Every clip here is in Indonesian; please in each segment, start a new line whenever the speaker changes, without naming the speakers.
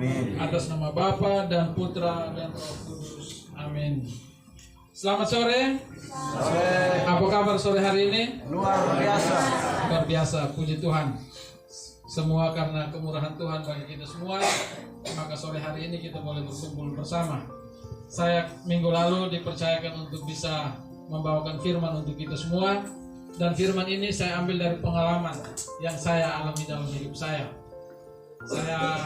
Amin.
Atas nama Bapa dan Putra dan Roh Kudus. Amin. Selamat sore. Apa kabar sore hari ini?
Luar biasa.
Luar biasa, puji Tuhan. Semua karena kemurahan Tuhan bagi kita semua, maka sore hari ini kita boleh berkumpul bersama. Saya minggu lalu dipercayakan untuk bisa membawakan firman untuk kita semua. Dan firman ini saya ambil dari pengalaman yang saya alami dalam hidup saya. Saya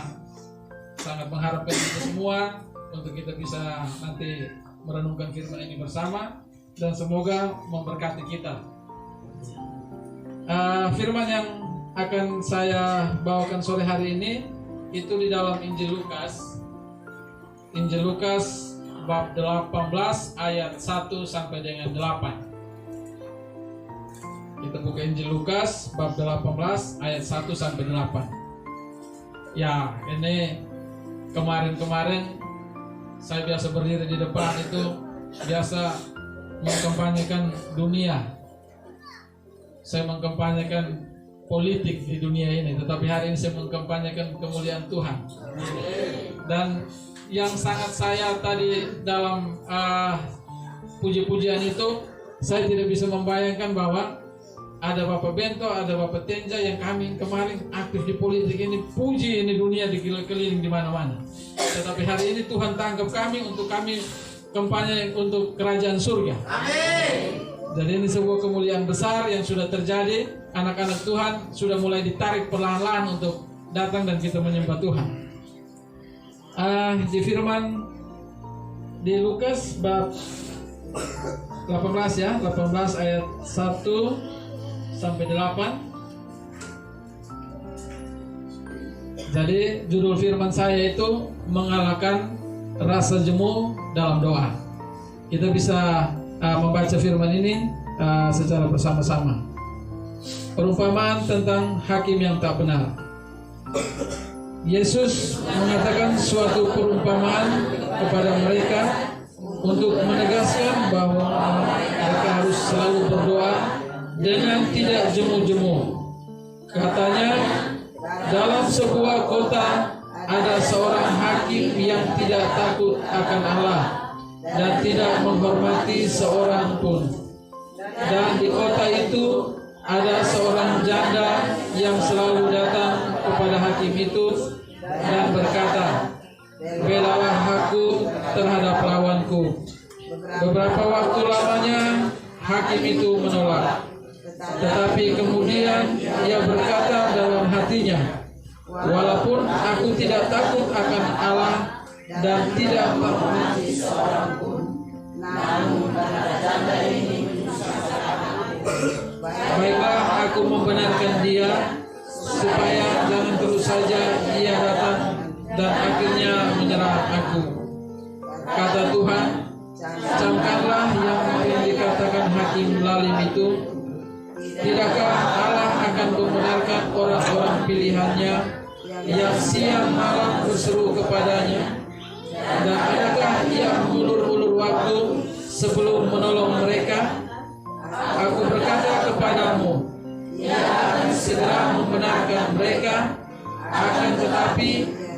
sangat mengharapkan kita semua untuk kita bisa nanti merenungkan firman ini bersama dan semoga memberkati kita. Firman yang akan saya bawakan sore hari ini itu di dalam Injil Lukas. Injil Lukas bab 18 ayat 1 sampai dengan 8. Kita buka Injil Lukas bab 18 ayat 1 sampai 8. Ya, ini kemarin saya biasa berdiri di depan itu biasa mengkampanyekan dunia. Saya mengkampanyekan politik di dunia ini, tetapi hari ini saya mengkampanyekan kemuliaan Tuhan. Dan yang sangat saya tadi dalam puji-pujian itu, saya tidak bisa membayangkan bahwa ada Bapak Bento, ada Bapak Tenja yang kami kemarin aktif di politik ini, puji ini dunia dikeliling di mana-mana. Tetapi hari ini Tuhan tangkap kami untuk kami kampanye untuk kerajaan surga. Amin. Jadi ini sebuah kemuliaan besar yang sudah terjadi. Anak-anak Tuhan sudah mulai ditarik perlahan-lahan untuk datang dan kita menyembah Tuhan. Di firman di Lukas bab 18 ya, 18 ayat 1 sampai 8. Jadi judul firman saya itu mengalahkan rasa jemu dalam doa. Kita bisa membaca firman ini secara bersama-sama. Perumpamaan tentang hakim yang tak benar. Yesus mengatakan suatu perumpamaan kepada mereka untuk menegaskan bahwa mereka harus selalu berdoa dengan tidak jemu-jemu. Katanya, dalam sebuah kota ada seorang hakim yang tidak takut akan Allah dan tidak menghormati seorang pun. Dan di kota itu ada seorang janda yang selalu datang kepada hakim itu dan berkata, "Belalah aku terhadap lawanku." Beberapa waktu lamanya hakim itu menolak. Tetapi kemudian ia berkata dalam hatinya, "Walaupun aku tidak takut akan Allah dan tidak menghormati seorang pun, namun karena janda ini menyusahkan aku, baiklah aku membenarkan dia, supaya jangan terus saja ia datang dan akhirnya menyerang aku." Kata Tuhan, "Camkanlah yang dikatakan hakim lalim itu. Tidakkah Allah akan membenarkan orang-orang pilihannya yang siang malam berseru kepadanya? Dan adakah ia mengulur-ulur waktu sebelum menolong mereka? Aku berkata kepadamu, ia akan segera membenarkan mereka. Akan tetapi,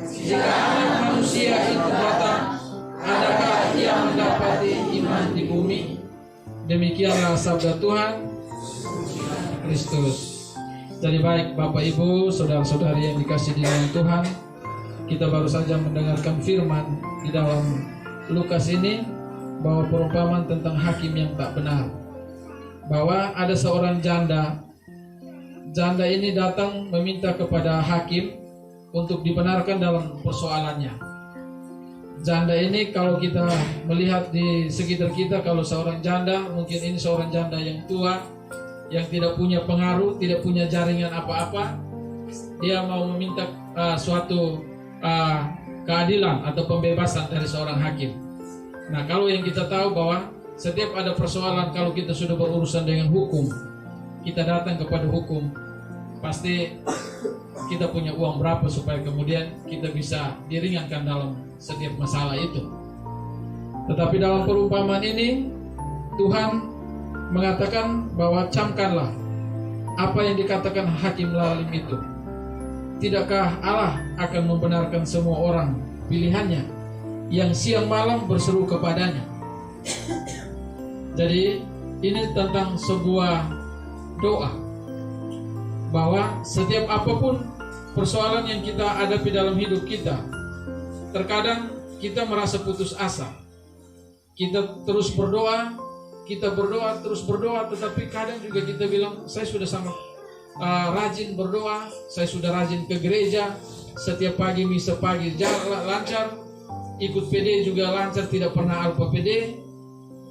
jika Anak Manusia itu datang, adakah ia mendapati iman di bumi?" Demikianlah sabda Tuhan Kristus. Jadi baik Bapak Ibu, saudara-saudari yang dikasihi di dalam Tuhan, kita baru saja mendengarkan firman di dalam Lukas ini bahwa perumpamaan tentang hakim yang tak benar. Bahwa ada seorang janda. Janda ini datang meminta kepada hakim untuk dibenarkan dalam persoalannya. Janda ini kalau kita melihat di sekitar kita, kalau seorang janda, mungkin ini seorang janda yang tua, yang tidak punya pengaruh, tidak punya jaringan apa-apa. Dia mau meminta suatu keadilan atau pembebasan dari seorang hakim. Nah, kalau yang kita tahu bahwa setiap ada persoalan, kalau kita sudah berurusan dengan hukum, kita datang kepada hukum, pasti kita punya uang berapa supaya kemudian kita bisa diringankan dalam setiap masalah itu. Tetapi dalam perumpamaan ini, Tuhan mengatakan bahwa camkanlah apa yang dikatakan hakim lalim itu. Tidakkah Allah akan membenarkan semua orang pilihannya yang siang malam berseru kepadanya? Jadi ini tentang sebuah doa, bahwa setiap apapun persoalan yang kita hadapi dalam hidup kita, terkadang kita merasa putus asa. Kita terus berdoa, terus berdoa, tetapi kadang juga kita bilang, saya sudah sangat rajin berdoa, saya sudah rajin ke gereja, setiap pagi misa pagi jalan lancar, ikut PD juga lancar, tidak pernah alpa PD.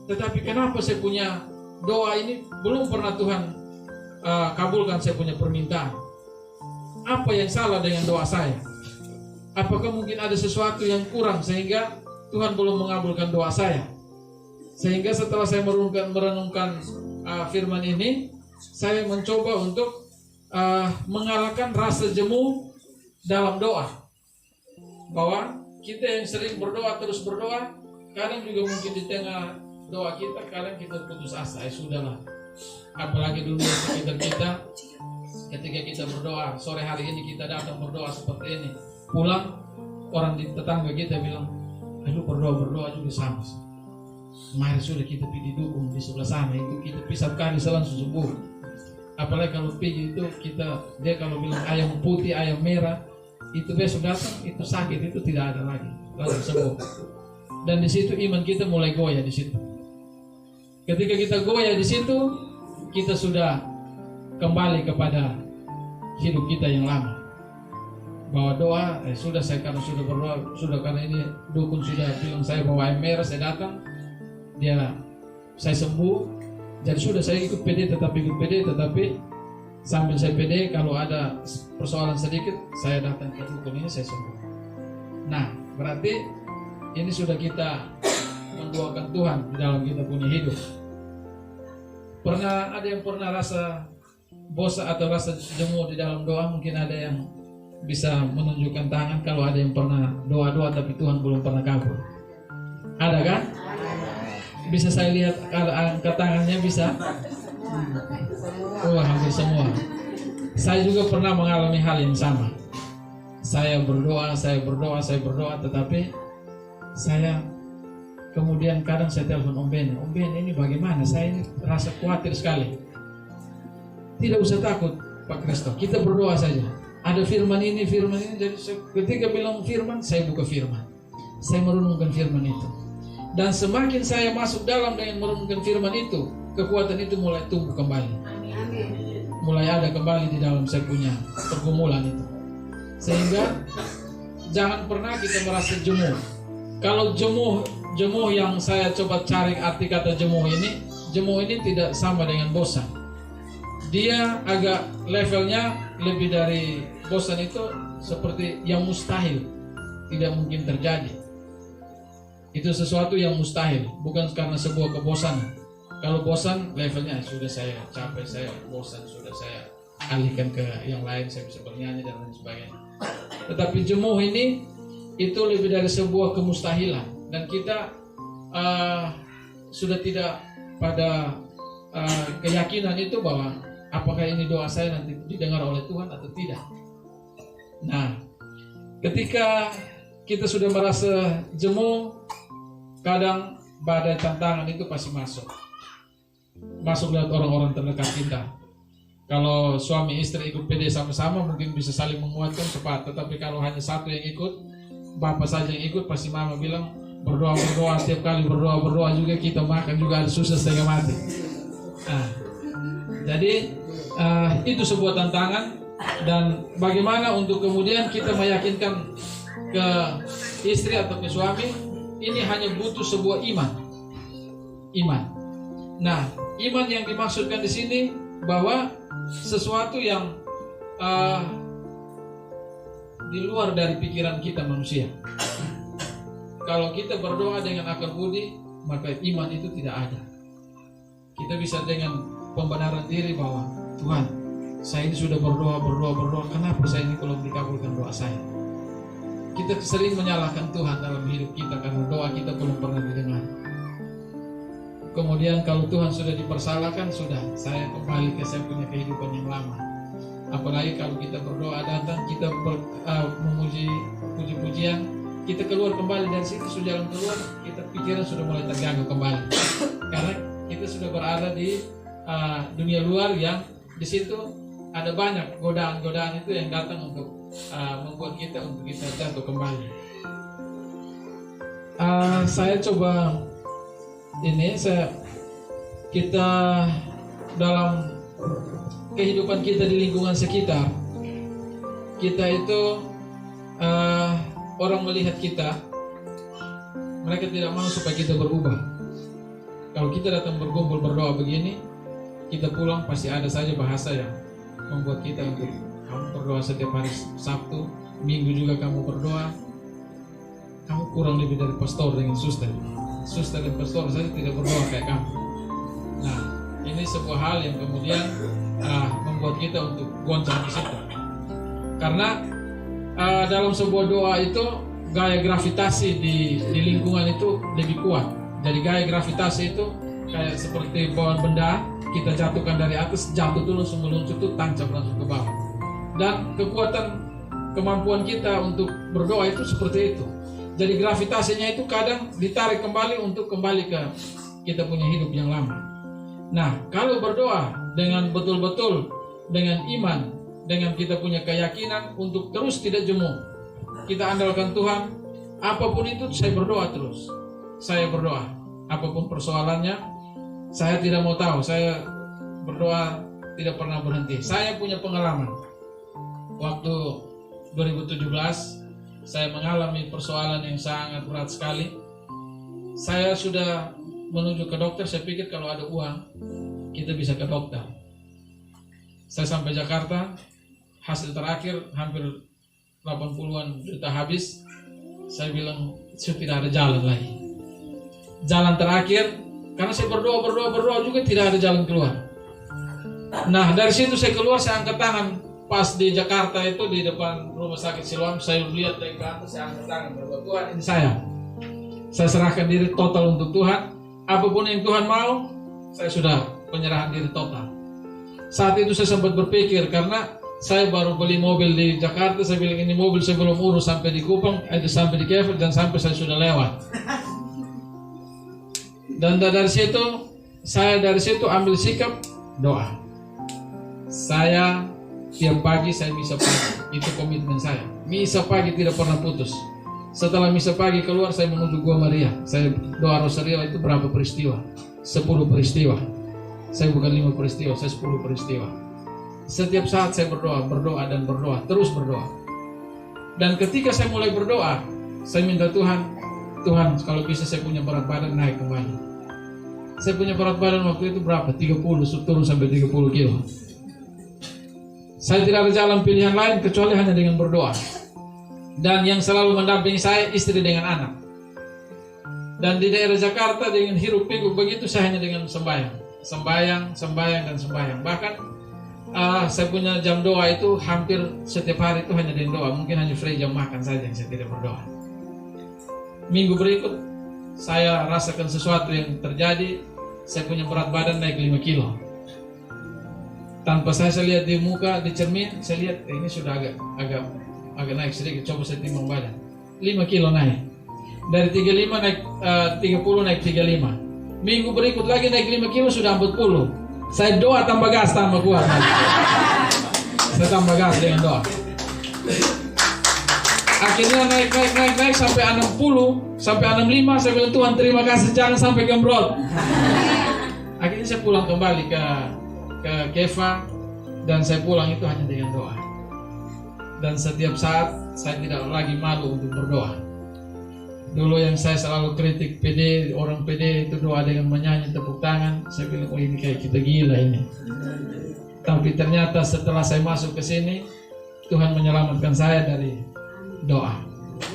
Tetapi kenapa saya punya doa ini belum pernah Tuhan kabulkan saya punya permintaan? Apa yang salah dengan doa saya? Apakah mungkin ada sesuatu yang kurang sehingga Tuhan belum mengabulkan doa saya? Sehingga setelah saya merenungkan firman ini, saya mencoba untuk mengalahkan rasa jemu dalam doa. Bahwa kita yang sering berdoa, terus berdoa, kadang juga mungkin di tengah doa kita, kadang kita putus asa, sudahlah. Apalagi dulu sekitar kita, ketika kita berdoa, sore hari ini kita datang berdoa seperti ini, pulang orang di tetangga kita bilang, aduh berdoa juga sama. Mari sudah kita pergi dukung di sebelah sana, itu kita pisah kali langsung sembuh. Apalagi kalau pergi itu dia kalau bilang ayam putih, ayam merah, itu besok datang itu sakit, itu tidak ada lagi, langsung sembuh. Dan di situ iman kita mulai goyah di situ. Ketika kita goyah di situ, kita sudah kembali kepada hidup kita yang lama. Bahwa doa, sudah saya karena sudah berdoa, sudah karena ini dukun sudah bilang saya bawa ayam merah, saya datang, saya sembuh. Jadi sudah saya ikut PD, tetapi sambil saya PD, kalau ada persoalan sedikit, saya datang ke dukun ini, saya sembuh. Nah, berarti ini sudah kita mendoakan Tuhan di dalam kita punya hidup. Ada yang pernah rasa bosan atau rasa jemu di dalam doa? Mungkin ada yang bisa menunjukkan tangan kalau ada yang pernah doa-doa tapi Tuhan belum pernah kabul. Ada kan? Bisa saya lihat angkat tangannya, bisa? Oh, hampir semua. Saya juga pernah mengalami hal yang sama. Saya berdoa, tetapi saya kemudian kadang saya telepon Om Ben ini bagaimana? Saya ini rasa khawatir sekali. Tidak usah takut Pak Kristo, kita berdoa saja. Ada firman ini, jadi ketika bilang firman, saya buka firman. Saya merenungkan firman itu. Dan semakin saya masuk dalam dengan merenungkan firman itu, kekuatan itu mulai tumbuh kembali. Mulai ada kembali di dalam saya punya pergumulan itu. Sehingga jangan pernah kita merasa jemuh. Kalau jemuh yang saya coba cari arti kata jemuh ini tidak sama dengan bosan. Dia agak levelnya lebih dari bosan, itu seperti yang mustahil, tidak mungkin terjadi. Itu sesuatu yang mustahil, bukan karena sebuah kebosanan. Kalau bosan levelnya sudah saya capek, saya bosan, sudah saya alihkan ke yang lain, saya bisa bernyanyi dan lain sebagainya. Tetapi jemuh ini itu lebih dari sebuah kemustahilan, dan kita sudah tidak pada keyakinan itu bahwa apakah ini doa saya nanti didengar oleh Tuhan atau tidak. Nah, ketika kita sudah merasa jemuh, kadang badai tantangan itu pasti masuk lewat orang-orang terdekat kita. Kalau suami istri ikut PD sama-sama mungkin bisa saling menguatkan cepat, tetapi kalau hanya satu yang ikut, bapak saja yang ikut, pasti mama bilang berdoa, setiap kali berdoa juga kita makan juga ada susah setengah mati. Nah, jadi itu sebuah tantangan, dan bagaimana untuk kemudian kita meyakinkan ke istri atau ke suami, ini hanya butuh sebuah iman. Nah, iman yang dimaksudkan di sini bahwa sesuatu yang di luar dari pikiran kita manusia. Kalau kita berdoa dengan akal budi, maka iman itu tidak ada. Kita bisa dengan pembenaran diri bahwa Tuhan, saya ini sudah berdoa, kenapa saya ini belum dikabulkan doa saya? Kita sering menyalahkan Tuhan dalam hidup kita karena doa kita belum pernah didengar. Kemudian kalau Tuhan sudah dipersalahkan, sudah saya kembali ke saya punya kehidupan yang lama. Apalagi kalau kita berdoa datang, kita memuji puji-pujian, kita keluar kembali dari situ, sudah jalan keluar, kita pikiran sudah mulai terganggu kembali. Karena kita sudah berada di dunia luar yang di situ ada banyak godaan-godaan itu yang datang untuk membuat kita jatuh kembali. Saya coba kita dalam kehidupan kita di lingkungan sekitar, kita itu orang melihat kita, mereka tidak mau supaya kita berubah. Kalau kita datang berkumpul berdoa begini, kita pulang pasti ada saja bahasa yang membuat kita untuk kamu berdoa setiap hari Sabtu, Minggu juga kamu berdoa, kamu kurang lebih dari pastor dengan suster dan pastor saja tidak berdoa kayak kamu. Nah, ini sebuah hal yang kemudian membuat kita untuk goncang di situ. Karena dalam sebuah doa itu gaya gravitasi di lingkungan itu lebih kuat. Jadi gaya gravitasi itu kayak seperti bawaan benda, kita jatuhkan dari atas, jatuh dulu langsung meluncur itu tancap langsung ke bawah. Dan kemampuan kita untuk berdoa itu seperti itu. Jadi gravitasinya itu kadang ditarik kembali untuk kembali ke kita punya hidup yang lama. Nah, kalau berdoa dengan betul-betul, dengan iman, dengan kita punya keyakinan untuk terus tidak jemu, kita andalkan Tuhan, apapun itu saya berdoa terus. Saya berdoa, apapun persoalannya, saya tidak mau tahu, saya berdoa tidak pernah berhenti. Saya punya pengalaman. Waktu 2017, saya mengalami persoalan yang sangat berat sekali. Saya sudah menuju ke dokter, saya pikir kalau ada uang, kita bisa ke dokter. Saya sampai Jakarta, hasil terakhir hampir 80-an juta habis. Saya bilang, sudah tidak ada jalan lagi. Jalan terakhir, karena saya berdoa juga tidak ada jalan keluar. Nah, dari situ saya keluar, saya angkat tangan. Pas di Jakarta itu, di depan rumah sakit Siloam, saya lihat dari ke atas, saya angkat tangan berdoa, Tuhan ini saya serahkan diri total untuk Tuhan. Apapun yang Tuhan mau, saya sudah penyerahan diri total. Saat itu saya sempat berpikir, karena saya baru beli mobil di Jakarta, saya bilang ini mobil saya belum urus sampai di Kupang, sampai di Kever, dan sampai saya sudah lewat. Dan dari situ ambil sikap doa. Saya tiap pagi saya misa pagi, itu komitmen saya. Misa pagi tidak pernah putus. Setelah misa pagi keluar, saya menuju Gua Maria. Saya doa Rosario itu berapa peristiwa? 10 peristiwa. Saya bukan 5 peristiwa, saya 10 peristiwa. Setiap saat saya berdoa dan berdoa, terus berdoa. Dan ketika saya mulai berdoa, saya minta Tuhan kalau bisa saya punya berat badan naik kembali. Saya punya berat badan waktu itu berapa? 30, turun sampai 30 kilo. Saya tidak ada jalan pilihan lain kecuali hanya dengan berdoa. Dan yang selalu mendampingi saya, istri dengan anak. Dan di daerah Jakarta dengan hiruk pikuk begitu, saya hanya dengan sembahyang. Bahkan saya punya jam doa itu hampir setiap hari itu hanya dengan doa. Mungkin hanya free jam makan saja yang saya tidak berdoa. Minggu berikut saya rasakan sesuatu yang terjadi. Saya punya berat badan naik 5 kilo. Tanpa saya lihat di muka, di cermin, saya lihat ini sudah agak naik sedikit. Coba saya timbang badan, 5 kilo naik. Dari 35 naik 30 naik 35. Minggu berikut lagi naik 5 kilo sudah 40. Saya doa tambah gas tambah kuat. Saya tambah gas dengan doa. Akhirnya naik sampai 60, sampai 65. Saya bilang Tuhan terima kasih, jangan sampai gembrot. Akhirnya saya pulang kembali ke Keva, dan saya pulang itu hanya dengan doa. Dan setiap saat saya tidak lagi malu untuk berdoa. Dulu yang saya selalu kritik orang PD itu doa dengan menyanyi tepuk tangan. Saya bilang, oh ini kayak kita gila ini. Tapi ternyata setelah saya masuk ke sini, Tuhan menyelamatkan saya dari doa.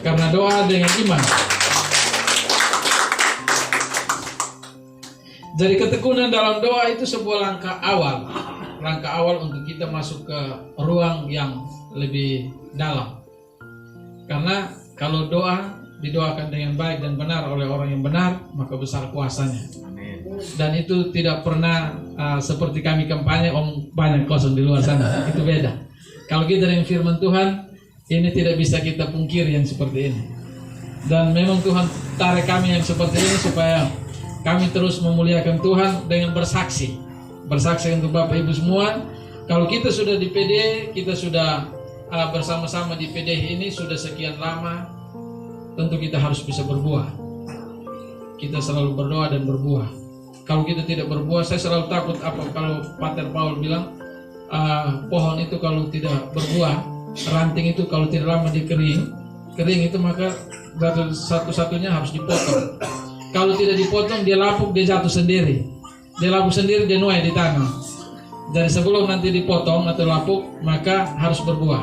Karena doa dengan iman. Jadi ketekunan dalam doa itu sebuah langkah awal untuk kita masuk ke ruang yang lebih dalam. Karena kalau doa didoakan dengan baik dan benar oleh orang yang benar, maka besar kuasanya. Dan itu tidak pernah seperti kami kampanye, banyak kosong di luar sana. Itu beda. Kalau kita dengan firman Tuhan, ini tidak bisa kita pungkiri yang seperti ini. Dan memang Tuhan tarik kami yang seperti ini supaya kami terus memuliakan Tuhan dengan bersaksi. Bersaksi untuk Bapak Ibu semua. Kalau kita sudah di PD, kita sudah bersama-sama di PD ini sudah sekian lama, tentu kita harus bisa berbuah. Kita selalu berdoa dan berbuah. Kalau kita tidak berbuah, saya selalu takut apa kalau Pater Paul bilang pohon itu kalau tidak berbuah, ranting itu kalau tidak lama kering itu maka satu-satunya harus dipotong. Kalau tidak dipotong dia lapuk, dia jatuh sendiri. Dia lapuk sendiri, dia nuai di tanah. Jadi sebelum nanti dipotong atau lapuk, maka harus berbuah.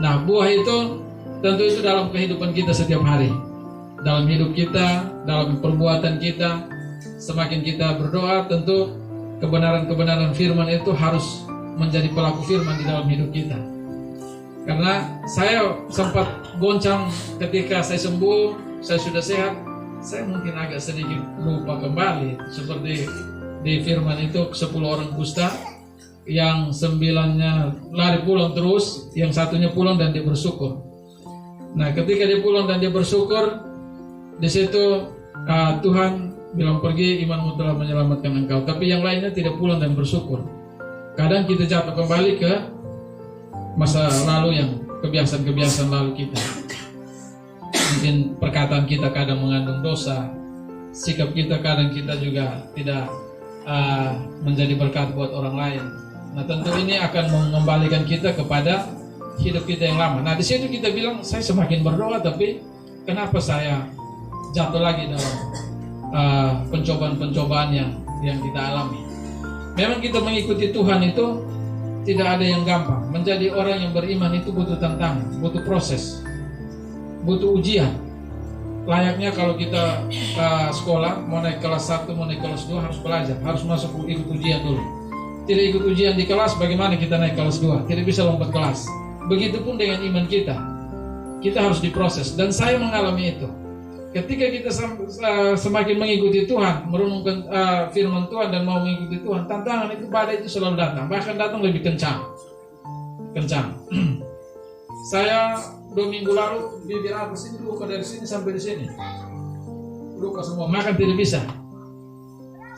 Nah, buah itu tentu itu dalam kehidupan kita setiap hari. Dalam hidup kita, dalam perbuatan kita, semakin kita berdoa, tentu kebenaran-kebenaran firman itu harus menjadi pelaku firman di dalam hidup kita. Karena saya sempat goncang ketika saya sembuh, saya sudah sehat, saya mungkin agak sedikit lupa kembali. Seperti di firman itu 10 orang kusta, yang 9-nya lari pulang terus, yang satunya pulang dan dia bersyukur. Nah, ketika dia pulang dan dia bersyukur, di situ Tuhan bilang, pergi, imanmu telah menyelamatkan engkau. Tapi yang lainnya tidak pulang dan bersyukur. Kadang kita jatuh kembali ke masa lalu, yang kebiasaan-kebiasaan lalu kita. Mungkin perkataan kita kadang mengandung dosa, sikap kita kadang kita juga tidak menjadi berkat buat orang lain. Nah, tentu ini akan mengembalikan kita kepada hidup kita yang lama. Nah, di situ kita bilang, saya semakin berdoa, tapi kenapa saya jatuh lagi dalam pencobaan-pencobaan yang kita alami? Memang kita mengikuti Tuhan itu tidak ada yang gampang. Menjadi orang yang beriman itu butuh tantangan, butuh proses, butuh ujian. Layaknya kalau kita sekolah, mau naik kelas 1, mau naik kelas 2, harus belajar, harus masuk ikut ujian dulu. Tidak ikut ujian di kelas, bagaimana kita naik kelas 2? Tidak bisa lompat kelas. Begitupun dengan iman kita. Kita harus diproses, dan saya mengalami itu. Ketika kita semakin mengikuti Tuhan, merenungkan firman Tuhan dan mau mengikuti Tuhan, tantangan itu, badai itu selalu datang. Bahkan datang lebih kencang. Saya 2 minggu lalu bibir atas ini luka dari sini sampai di sini, luka semua, makan tidak bisa.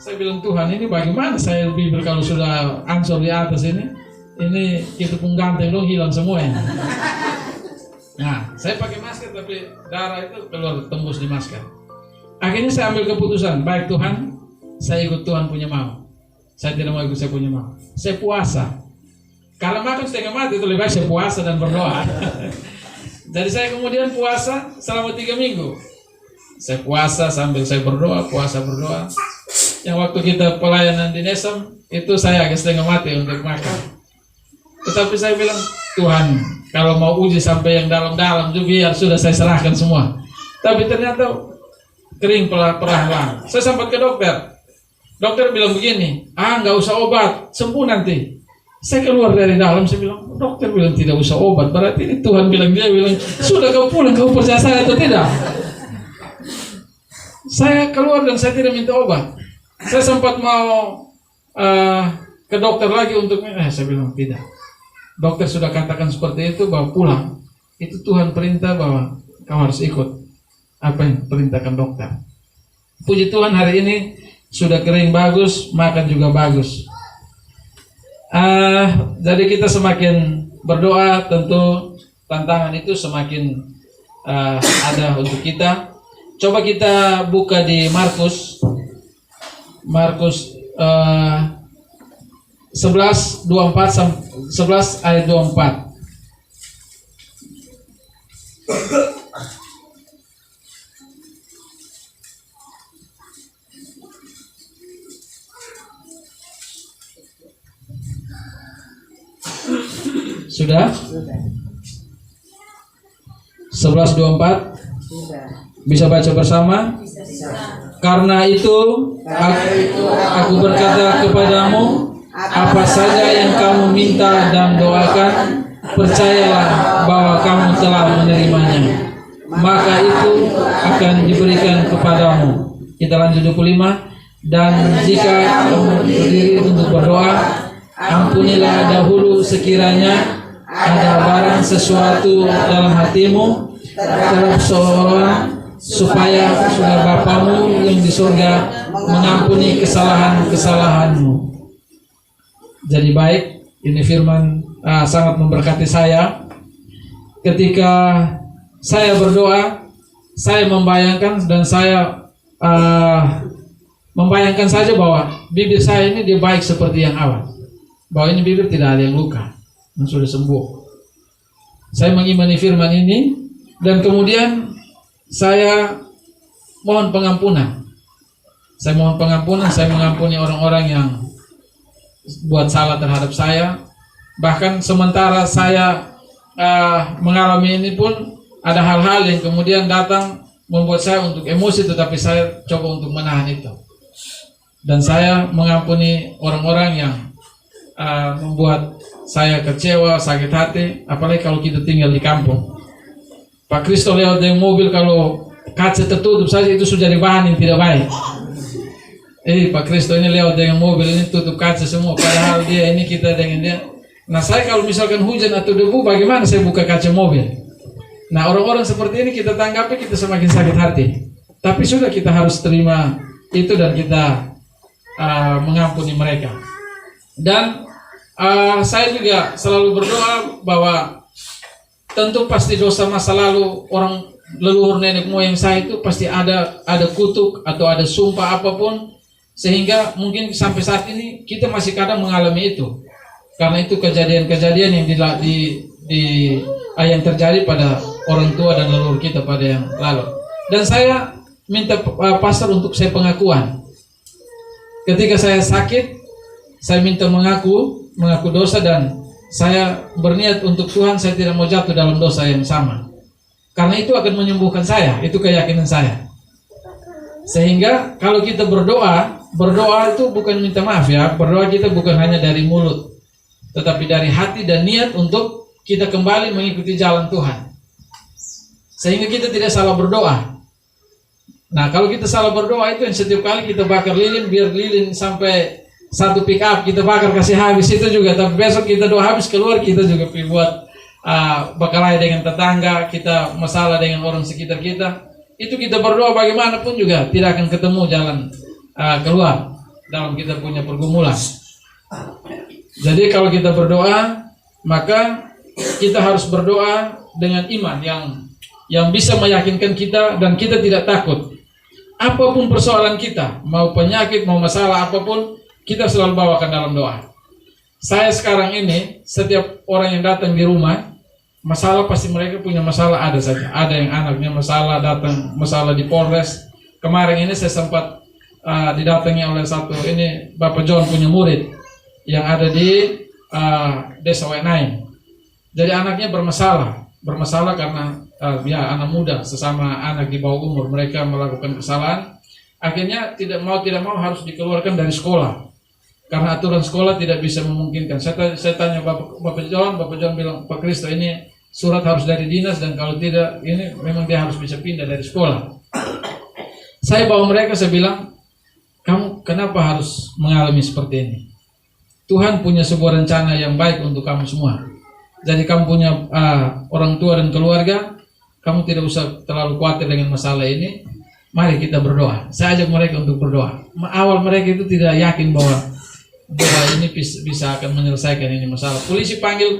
Saya bilang, Tuhan, ini bagaimana saya bibir kalau sudah ancur di atas ini kita pun ganteng dong, hilang semua ya. Nah, saya pakai masker tapi darah itu keluar tembus di masker. Akhirnya saya ambil keputusan, baik Tuhan, saya ikut Tuhan punya mau. Saya tidak mau ikut saya punya mau. Saya puasa. Kalau makan setengah mati itu lebih baik saya puasa dan berdoa. Jadi saya kemudian puasa selama 3 minggu. Saya puasa sambil saya berdoa, puasa berdoa. Yang waktu kita pelayanan di Nesem, itu saya agak setengah mati untuk makan. Tetapi saya bilang, Tuhan, kalau mau uji sampai yang dalam-dalam juga, biar sudah saya serahkan semua. Tapi ternyata kering perlahan-lahan. Saya sempat ke dokter. Dokter bilang begini, nggak usah obat, sembuh nanti. Saya keluar dari dalam, saya bilang, dokter bilang tidak usah obat, berarti ini Tuhan bilang, dia bilang, sudah kau pulang, kau percaya saya atau tidak? Saya keluar dan saya tidak minta obat. Saya sempat mau ke dokter lagi untuk, saya bilang tidak. Dokter sudah katakan seperti itu, bahwa pulang. Itu Tuhan perintah bahwa kau harus ikut apa yang perintahkan dokter. Puji Tuhan, hari ini sudah kering bagus, makan juga bagus. Jadi kita semakin berdoa, tentu tantangan itu semakin ada untuk kita. Coba kita buka di Markus 11 ayat 24. Sudah? 11:24. Bisa baca bersama? Karena itu aku berkata kepadamu, apa saja yang kamu minta dan doakan, percayalah bahwa kamu telah menerimanya, maka itu akan diberikan kepadamu. Kita lanjut 25. Dan jika kamu berdiri untuk berdoa, ampunilah dahulu sekiranya ada barang sesuatu dalam hatimu terhadap seorang, supaya saudara Bapamu yang di surga mengampuni kesalahan-kesalahanmu. Jadi baik, ini firman sangat memberkati saya. Ketika saya berdoa, saya membayangkan dan saya membayangkan saja bahwa bibir saya ini dia baik seperti yang awal, bahwa ini bibir tidak ada yang luka, yang sudah sembuh. Saya mengimani firman ini dan kemudian saya mohon pengampunan. Saya mohon pengampunan, saya mengampuni orang-orang yang buat salah terhadap saya. Bahkan sementara saya mengalami ini pun ada hal-hal yang kemudian datang membuat saya untuk emosi, tetapi saya coba untuk menahan itu. Dan saya mengampuni orang-orang yang membuat saya kecewa, sakit hati, apalagi kalau kita tinggal di kampung. Pak Kristo lewat dengan mobil, kalau kaca tertutup saja itu sudah jadi bahan yang tidak baik. Pak Kristo ini lewat dengan mobil ini tutup kaca semua, padahal dia ini kita dengan dia. Nah, saya kalau misalkan hujan atau debu, bagaimana saya buka kaca mobil? Nah, orang-orang seperti ini kita tanggapi, kita semakin sakit hati. Tapi sudah, kita harus terima itu dan kita mengampuni mereka. Dan saya juga selalu berdoa bahwa tentu pasti dosa masa lalu orang leluhur nenek moyang saya itu pasti ada kutuk atau ada sumpah apapun, sehingga mungkin sampai saat ini kita masih kadang mengalami itu. Karena itu kejadian-kejadian yang terjadi pada orang tua dan leluhur kita pada yang lalu. Dan saya minta pastor untuk saya pengakuan. Ketika saya sakit, saya minta mengaku dosa, dan saya berniat untuk Tuhan, saya tidak mau jatuh dalam dosa yang sama. Karena itu akan menyembuhkan saya, itu keyakinan saya. Sehingga kalau kita berdoa itu bukan minta maaf ya, berdoa kita bukan hanya dari mulut, tetapi dari hati dan niat untuk kita kembali mengikuti jalan Tuhan. Sehingga kita tidak salah berdoa. Nah, kalau kita salah berdoa itu yang setiap kali kita bakar lilin, biar lilin sampai satu pick up kita bakar kasih habis itu juga, tapi besok kita doa habis keluar, kita juga buat berkelahi dengan tetangga kita, masalah dengan orang sekitar kita, itu kita berdoa bagaimanapun juga tidak akan ketemu jalan keluar dalam kita punya pergumulan. Jadi kalau kita berdoa, maka kita harus berdoa dengan iman yang bisa meyakinkan kita, dan kita tidak takut. Apapun persoalan kita, mau penyakit, mau masalah apapun, kita selalu bawakan dalam doa. Saya sekarang ini, setiap orang yang datang di rumah, masalah pasti mereka punya masalah, ada saja. Ada yang anaknya masalah, datang masalah di Polres. Kemarin ini saya sempat didatangi oleh satu, ini Bapak John punya murid yang ada di Desa Wenain. Jadi anaknya bermasalah karena anak muda, sesama anak di bawah umur, mereka melakukan kesalahan. Akhirnya tidak mau harus dikeluarkan dari sekolah. Karena aturan sekolah tidak bisa memungkinkan. Saya tanya Bapak John bilang, Pak Kristo ini surat harus dari dinas, dan kalau tidak ini memang dia harus bisa pindah dari sekolah. Saya bawa mereka, saya bilang, kamu kenapa harus mengalami seperti ini? Tuhan punya sebuah rencana yang baik untuk kamu semua. Jadi kamu punya orang tua dan keluarga, kamu tidak usah terlalu khawatir dengan masalah ini. Mari kita berdoa. Saya ajak mereka untuk berdoa. Awal mereka itu tidak yakin bahwa doa ini bisa akan menyelesaikan ini masalah. Polisi panggil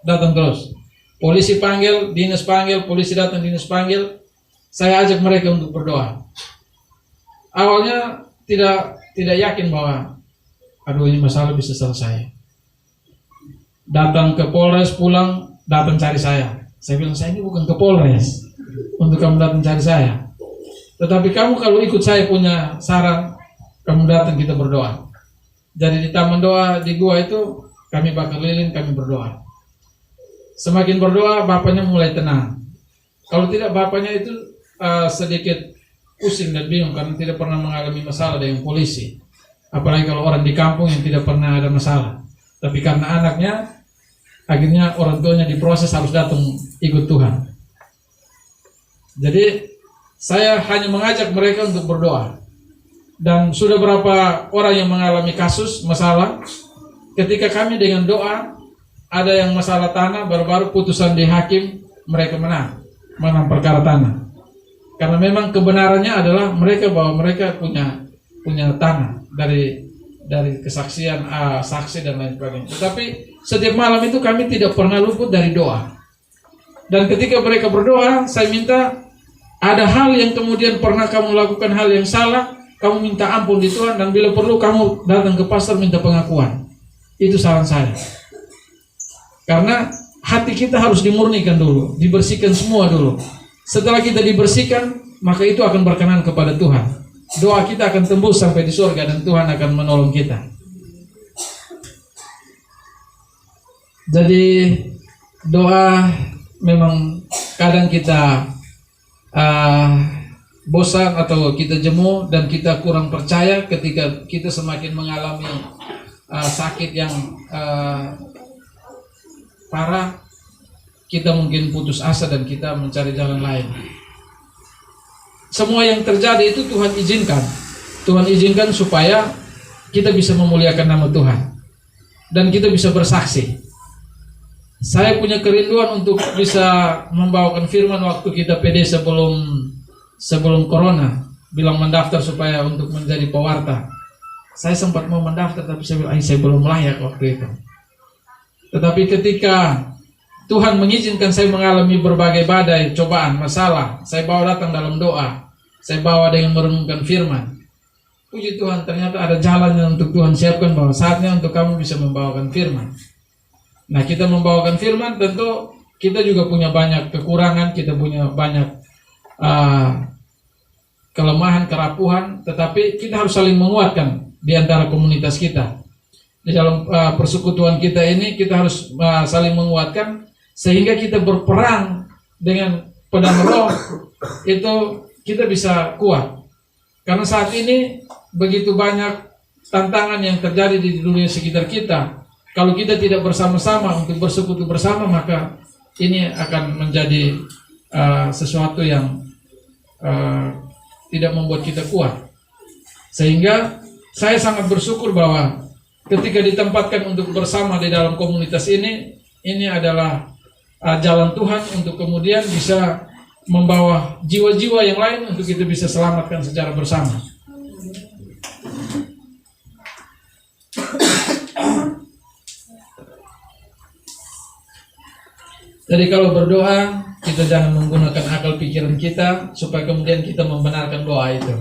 datang terus. Polisi panggil, dinas panggil, polisi datang, dinas panggil. Saya ajak mereka untuk berdoa. Awalnya tidak yakin bahwa ini masalah bisa selesai. Datang ke Polres, pulang datang cari saya. Saya bilang, saya ini bukan ke Polres untuk kamu datang cari saya. Tetapi kamu kalau ikut saya punya saran, kamu datang kita berdoa. Jadi di taman doa di gua itu kami bakar lilin, kami berdoa. Semakin berdoa, bapaknya mulai tenang. Kalau tidak, bapaknya itu sedikit pusing dan bingung karena tidak pernah mengalami masalah dengan polisi. Apalagi kalau orang di kampung yang tidak pernah ada masalah. Tapi karena anaknya, akhirnya orang tuanya diproses harus datang ikut Tuhan. Jadi saya hanya mengajak mereka untuk berdoa. Dan sudah berapa orang yang mengalami kasus masalah, ketika kami dengan doa ada yang masalah tanah, baru-baru putusan di hakim mereka menang perkara tanah. Karena memang kebenarannya adalah mereka bahwa mereka punya tanah dari kesaksian saksi dan lain sebagainya. Tetapi setiap malam itu kami tidak pernah luput dari doa. Dan ketika mereka berdoa, saya minta ada hal yang kemudian pernah kamu lakukan hal yang salah, kamu minta ampun di Tuhan, dan bila perlu kamu datang ke pastor minta pengakuan. Itu saran saya. Karena hati kita harus dimurnikan dulu, dibersihkan semua dulu. Setelah kita dibersihkan, maka itu akan berkenan kepada Tuhan. Doa kita akan tembus sampai di surga dan Tuhan akan menolong kita. Jadi doa memang kadang kita bosan atau kita jemu dan kita kurang percaya ketika kita semakin mengalami sakit yang parah, kita mungkin putus asa dan kita mencari jalan lain. Semua yang terjadi itu Tuhan izinkan. Tuhan izinkan supaya kita bisa memuliakan nama Tuhan dan kita bisa bersaksi. Saya punya kerinduan untuk bisa membawakan firman waktu kita PD sebelum corona, bilang mendaftar supaya untuk menjadi pewarta. Saya sempat mau mendaftar tapi saya bilang saya belum layak waktu itu. Tetapi ketika Tuhan mengizinkan saya mengalami berbagai badai, cobaan, masalah, saya bawa datang dalam doa, saya bawa dengan merenungkan firman. Puji Tuhan, ternyata ada jalan yang untuk Tuhan siapkan bahwa saatnya untuk kamu bisa membawakan firman. Nah, kita membawakan firman, tentu kita juga punya banyak kekurangan, kita punya banyak kelemahan, kerapuhan, tetapi kita harus saling menguatkan di antara komunitas kita. Di dalam persekutuan kita ini kita harus saling menguatkan sehingga kita berperang dengan pedang roh itu kita bisa kuat. Karena saat ini begitu banyak tantangan yang terjadi di dunia sekitar kita. Kalau kita tidak bersama-sama untuk bersekutu bersama, maka ini akan menjadi sesuatu yang tidak membuat kita kuat. Sehingga saya sangat bersyukur bahwa ketika ditempatkan untuk bersama di dalam komunitas ini adalah jalan Tuhan untuk kemudian bisa membawa jiwa-jiwa yang lain untuk kita bisa selamatkan secara bersama. Jadi kalau berdoa, kita jangan menggunakan akal pikiran kita supaya kemudian kita membenarkan doa itu.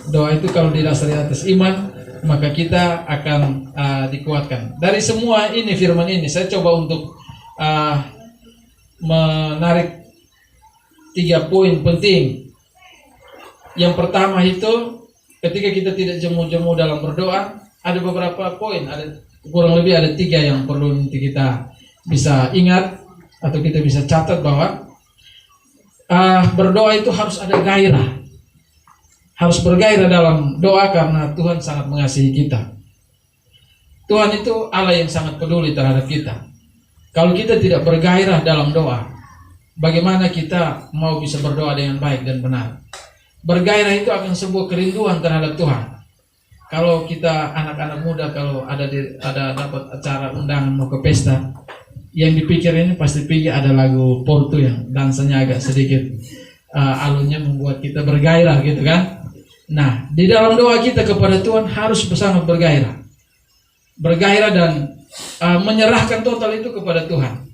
Doa itu kalau didasari atas iman, maka kita akan dikuatkan. Dari semua ini firman ini, saya coba untuk menarik 3 poin penting. Yang pertama itu, ketika kita tidak jemu-jemu dalam berdoa, ada beberapa poin, ada kurang lebih ada 3 yang perlu nanti kita bisa ingat atau kita bisa catat bahwa berdoa itu harus ada gairah. Harus bergairah dalam doa karena Tuhan sangat mengasihi kita. Tuhan itu Allah yang sangat peduli terhadap kita. Kalau kita tidak bergairah dalam doa, bagaimana kita mau bisa berdoa dengan baik dan benar? Bergairah itu akan sebuah kerinduan terhadap Tuhan. Kalau kita anak-anak muda, kalau ada dapat acara undangan mau ke pesta, yang dipikir ini pasti pikir ada lagu Porto yang dansanya agak sedikit alunnya membuat kita bergairah gitu kan. Nah, di dalam doa kita kepada Tuhan harus sangat bergairah. Bergairah dan menyerahkan total itu kepada Tuhan.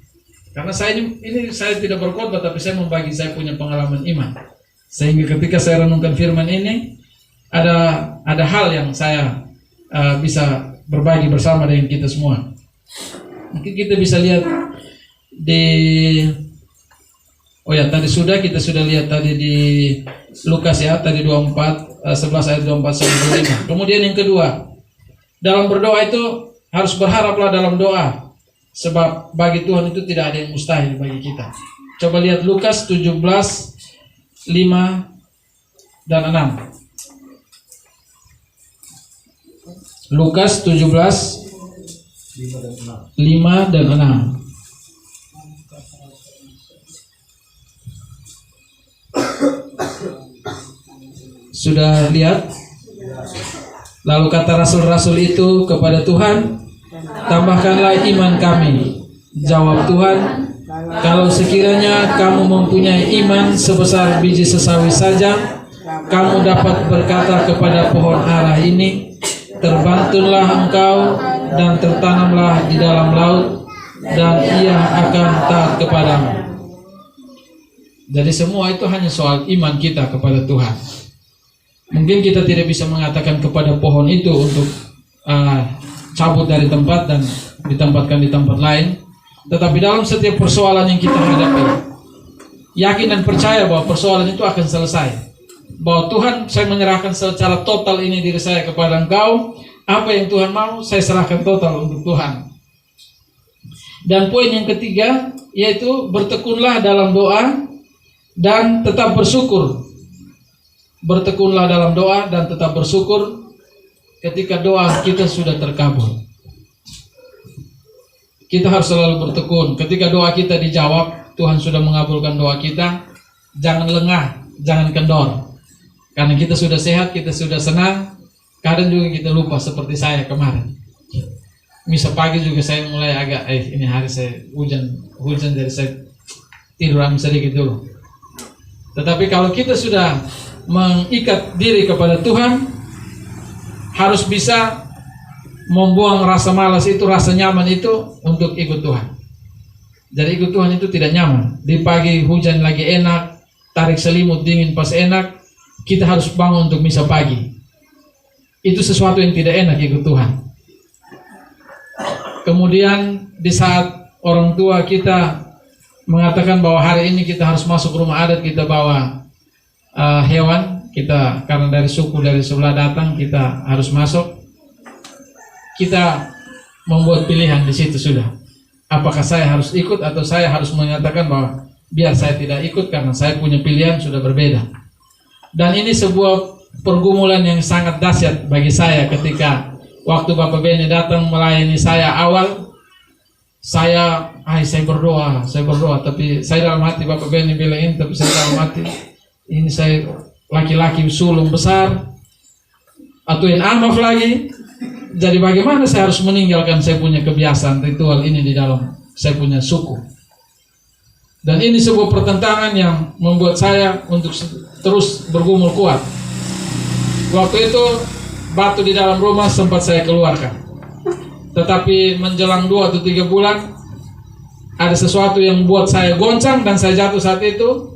Karena saya ini saya tidak berkhotbah, tapi saya membagi saya punya pengalaman iman. Sehingga ketika saya renungkan firman ini, ada hal yang saya bisa berbagi bersama dengan kita semua. Mungkin kita bisa lihat kita sudah lihat tadi di Lukas ya, tadi 24 11 ayat 24 sampai 25. Kemudian yang kedua, dalam berdoa itu harus berharaplah dalam doa, sebab bagi Tuhan itu tidak ada yang mustahil bagi kita. Coba lihat Lukas 17 5 dan 6. Lukas 17 5 dan 6. Sudah lihat? Lalu kata rasul-rasul itu kepada Tuhan, tambahkanlah iman kami. Jawab Tuhan, kalau sekiranya kamu mempunyai iman sebesar biji sesawi saja, kamu dapat berkata kepada pohon ara ini, terbantunlah engkau dan tertanamlah di dalam laut, dan ia akan taat kepadamu. Jadi semua itu hanya soal iman kita kepada Tuhan. Mungkin kita tidak bisa mengatakan kepada pohon itu untuk cabut dari tempat dan ditempatkan di tempat lain, tetapi dalam setiap persoalan yang kita hadapi, yakin dan percaya bahwa persoalan itu akan selesai. Bahwa Tuhan, saya menyerahkan secara total ini diri saya kepada engkau. Apa yang Tuhan mau, saya serahkan total untuk Tuhan. Dan poin yang ketiga, yaitu bertekunlah dalam doa dan tetap bersyukur. Bertekunlah dalam doa dan tetap bersyukur ketika doa kita sudah terkabul. Kita harus selalu bertekun. Ketika doa kita dijawab, Tuhan sudah mengabulkan doa kita, jangan lengah, jangan kendor. Karena kita sudah sehat, kita sudah senang, kadang juga kita lupa seperti saya kemarin. Misal pagi juga saya mulai agak, ini hari saya hujan jadi saya tiduran sedikit dulu. Tetapi kalau kita sudah mengikat diri kepada Tuhan, harus bisa membuang rasa malas itu, rasa nyaman itu untuk ikut Tuhan. Jadi ikut Tuhan itu tidak nyaman. Di pagi hujan lagi enak, tarik selimut dingin pas enak, kita harus bangun untuk misa pagi. Itu sesuatu yang tidak enak ikut Tuhan. Kemudian di saat orang tua kita mengatakan bahwa hari ini kita harus masuk rumah adat, kita bawa hewan kita, karena dari suku dari sebelah datang, kita harus masuk. Kita membuat pilihan di situ sudah. Apakah saya harus ikut atau saya harus menyatakan bahwa biar saya tidak ikut karena saya punya pilihan sudah berbeda. Dan ini sebuah pergumulan yang sangat dahsyat bagi saya ketika waktu Bapak Beni datang melayani saya awal. Saya berdoa, tapi saya dalam hati, Bapak Beni bilang ini, tapi saya dalam hati, ini saya laki-laki sulung besar, atau yang amaf lagi. Jadi bagaimana saya harus meninggalkan saya punya kebiasaan ritual ini di dalam saya punya suku. Dan ini sebuah pertentangan yang membuat saya untuk terus bergumul kuat. Waktu itu batu di dalam rumah sempat saya keluarkan. Tetapi menjelang 2 atau 3 bulan, ada sesuatu yang buat saya goncang dan saya jatuh saat itu.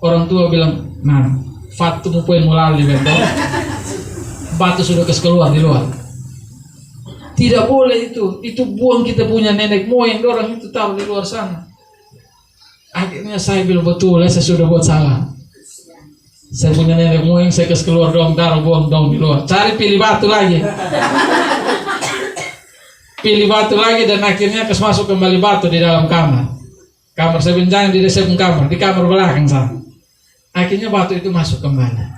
Orang tua bilang, nah, fatu mu poin mulali betul. Batu sudah keluar di luar. Tidak boleh itu buang, kita punya nenek moyang orang itu taruh di luar sana. Akhirnya saya bilang betul, saya sudah buat salah. Saya punya nenek moyang, saya keluar dong, taruh buang dong di luar. Cari pilih batu lagi. Pilih batu lagi dan akhirnya masuk kembali batu di dalam kamar. Kamar saya jangan di desa kamar, di kamar belakang sana. Akhirnya batu itu masuk kembali.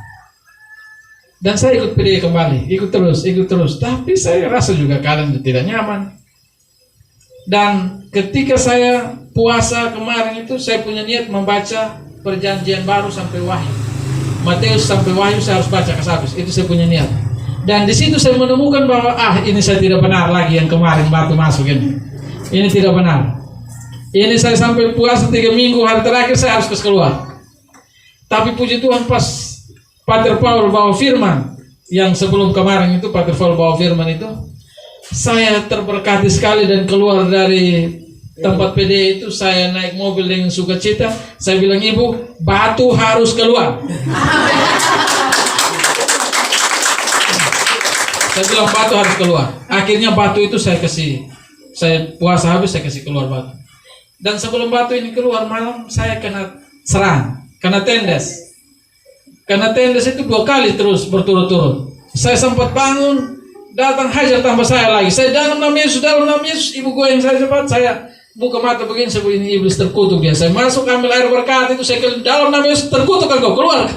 Dan saya ikut pilih kembali, ikut terus. Tapi saya rasa juga kadang tidak nyaman. Dan ketika saya puasa kemarin itu, saya punya niat membaca perjanjian baru sampai Wahyu. Matius sampai Wahyu saya harus baca habis. Itu saya punya niat. Dan di situ saya menemukan bahwa ini saya tidak benar lagi yang kemarin batu masuk ini. Ini tidak benar. Ini saya sampai puasa 3 minggu, hari terakhir saya harus keluar. Tapi puji Tuhan pas Pater Paul bawa firman yang sebelum kemarin itu, Pater Paul bawa firman itu, saya terberkati sekali dan keluar dari tempat PD itu, saya naik mobil dengan sukacita. Saya bilang, Ibu, batu harus keluar. Saya bilang batu harus keluar. Akhirnya batu itu saya puasa habis saya kasih keluar batu. Dan sebelum batu ini keluar malam, saya kena serang, kena tendes. Kena tendes itu 2 kali terus berturut-turut. Saya sempat bangun, datang hajar tambah saya lagi. Saya dalam nama Yesus, ibu goyang saya cepat. Saya buka mata begini, saya ini iblis terkutuk dia. Saya masuk ambil air berkat itu, saya dalam nama Yesus terkutuk engkau, keluar.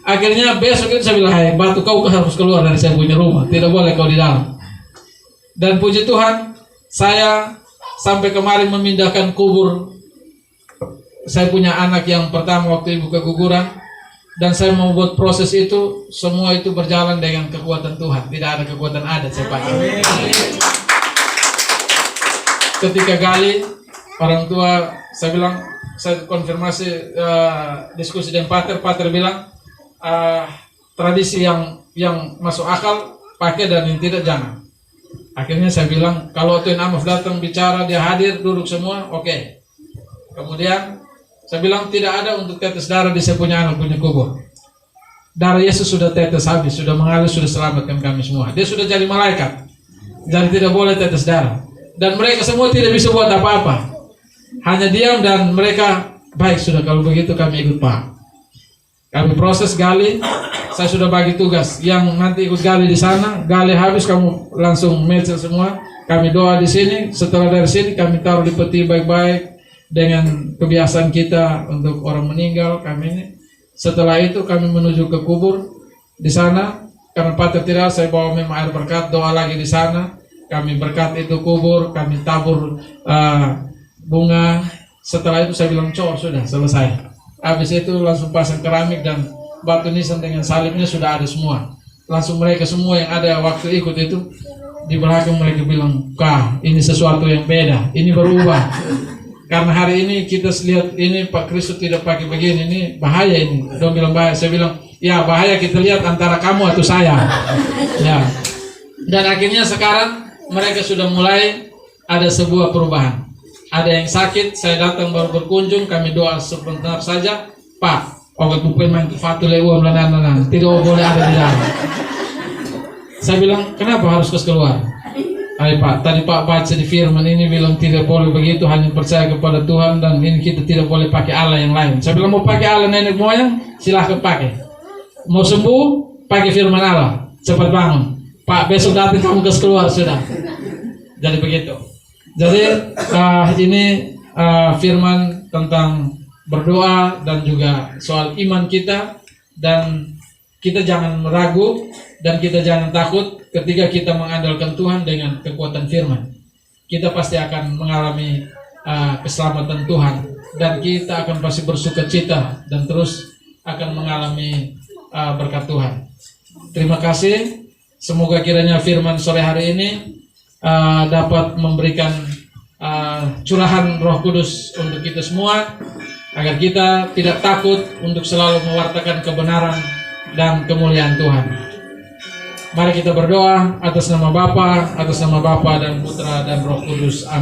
Akhirnya besok itu saya bilang, hai batu, kau harus keluar dari saya punya rumah, tidak boleh kau di dalam. Dan puji Tuhan, saya sampai kemarin memindahkan kubur. Saya punya anak yang pertama waktu ibu keguguran, dan saya membuat proses itu, semua itu berjalan dengan kekuatan Tuhan, tidak ada kekuatan adat saya pakai. ketika gali orang tua, saya bilang, saya konfirmasi diskusi dengan Pater bilang tradisi yang masuk akal pakai dan yang tidak jangan. Akhirnya saya bilang kalau Tuan Amaf datang bicara, dia hadir, duduk semua, oke. Kemudian saya bilang tidak ada untuk tetes darah di saya punya anak punya kubur. Darah Yesus sudah tetes habis, sudah mengalir, sudah selamatkan kami semua. Dia sudah jadi malaikat, jadi tidak boleh tetes darah. Dan mereka semua tidak bisa buat apa-apa, hanya diam dan mereka baik sudah kalau begitu kami ikut Pak. Kami proses gali, saya sudah bagi tugas yang nanti ikut gali di sana, gali habis kamu langsung message semua. Kami doa di sini, setelah dari sini kami taruh di peti baik-baik dengan kebiasaan kita untuk orang meninggal kami ini. Setelah itu kami menuju ke kubur di sana. Karena Pater tidak, saya bawa memang air berkat, doa lagi di sana. Kami berkat itu kubur, kami tabur bunga. Setelah itu saya bilang sudah selesai. Habis itu langsung pasang keramik dan batu nisan dengan salibnya sudah ada semua. Langsung mereka semua yang ada waktu ikut itu di belakang mereka bilang, "Kah, ini sesuatu yang beda, ini berubah." Karena hari ini kita lihat ini Pak Kristus tidak pakai begini, ini bahaya ini. Dong bilang bahaya, saya bilang, ya bahaya kita lihat antara kamu atau saya. Ya. Dan akhirnya sekarang mereka sudah mulai ada sebuah perubahan. Ada yang sakit, saya datang baru berkunjung, kami doa sebentar saja, Pak, obat bupen main fatu lewat melanan, tidak boleh ada di dalam. Saya bilang, kenapa harus keluar? Hai Pak, tadi Pak baca di firman ini bilang tidak boleh begitu, hanya percaya kepada Tuhan dan ini kita tidak boleh pakai Allah yang lain. Saya bilang mau pakai Allah nenek moyang, silahkan pakai. Mau sembuh, pakai firman Allah, cepat bangun. Pak, besok datang kamu keluar sudah. Jadi begitu. Jadi ini firman tentang berdoa dan juga soal iman kita, dan kita jangan meragu dan kita jangan takut ketika kita mengandalkan Tuhan dengan kekuatan firman. Kita pasti akan mengalami keselamatan Tuhan dan kita akan pasti bersukacita dan terus akan mengalami berkat Tuhan. Terima kasih. Semoga kiranya firman sore hari ini dapat memberikan curahan Roh Kudus untuk kita semua, agar kita tidak takut untuk selalu mewartakan kebenaran dan kemuliaan Tuhan. Mari kita berdoa atas nama Bapa dan Putra dan Roh Kudus. Amin.